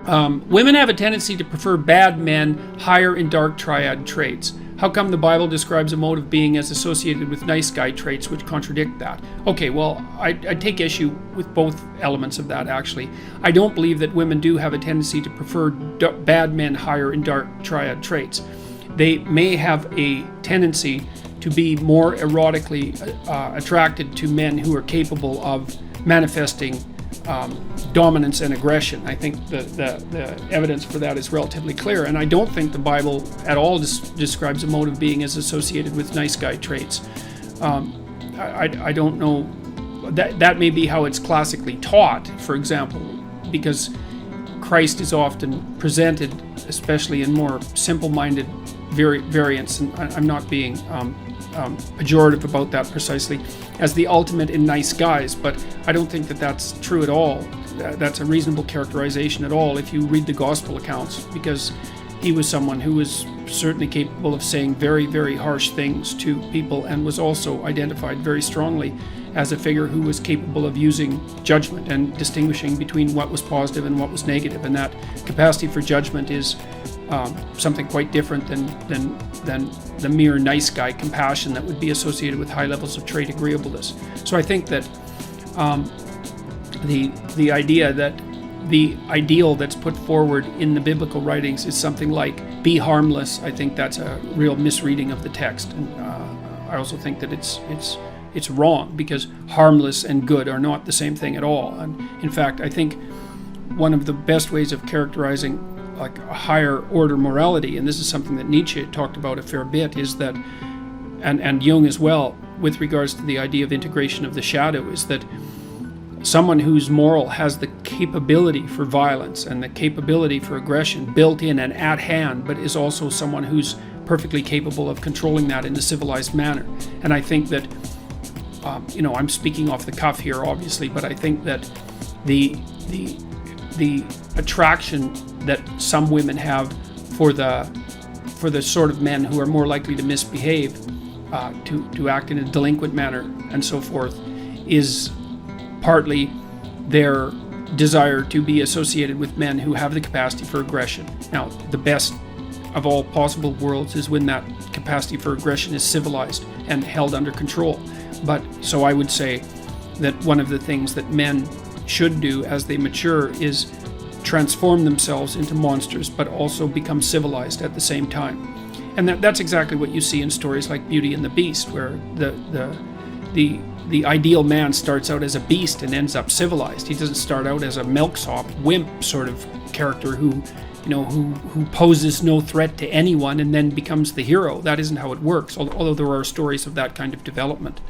Women have a tendency to prefer bad men, higher in dark triad traits. How come the Bible describes a mode of being as associated with nice guy traits which contradict that? Okay, well, I take issue with both elements of that, actually. I don't believe that women do have a tendency to prefer bad men higher in dark triad traits. They may have a tendency to be more erotically attracted to men who are capable of manifesting dominance and aggression. I think the evidence for that is relatively clear, and I don't think the Bible at all describes a mode of being as associated with nice guy traits. I don't know, that may be how it's classically taught, for example, because Christ is often presented, especially in more simple-minded variants, and I'm not being pejorative about that precisely, as the ultimate in nice guys, but I don't think that that's true at all. That's a reasonable characterization at all if you read the gospel accounts, because he was someone who was certainly capable of saying very, very harsh things to people, and was also identified very strongly as a figure who was capable of using judgment and distinguishing between what was positive and what was negative, and that capacity for judgment is something quite different than the mere nice guy compassion that would be associated with high levels of trait agreeableness. So I think that the idea that the ideal that's put forward in the biblical writings is something like be harmless, I think that's a real misreading of the text. And I also think that it's wrong, because harmless and good are not the same thing at all. And in fact, I think one of the best ways of characterizing like a higher order morality, and this is something that Nietzsche talked about a fair bit, is that, and Jung as well, with regards to the idea of integration of the shadow, is that someone who's moral has the capability for violence and the capability for aggression built in and at hand, but is also someone who's perfectly capable of controlling that in a civilized manner. And I think that, I'm speaking off the cuff here, obviously, but I think that the attraction that some women have for the sort of men who are more likely to misbehave, to act in a delinquent manner and so forth, is partly their desire to be associated with men who have the capacity for aggression. Now, the best of all possible worlds is when that capacity for aggression is civilized and held under control. But so I would say that one of the things that men should do as they mature is transform themselves into monsters, but also become civilized at the same time. And that's exactly what you see in stories like Beauty and the Beast, where the ideal man starts out as a beast and ends up civilized. He doesn't start out as a milksop, wimp sort of character who poses no threat to anyone and then becomes the hero. That isn't how it works, although there are stories of that kind of development.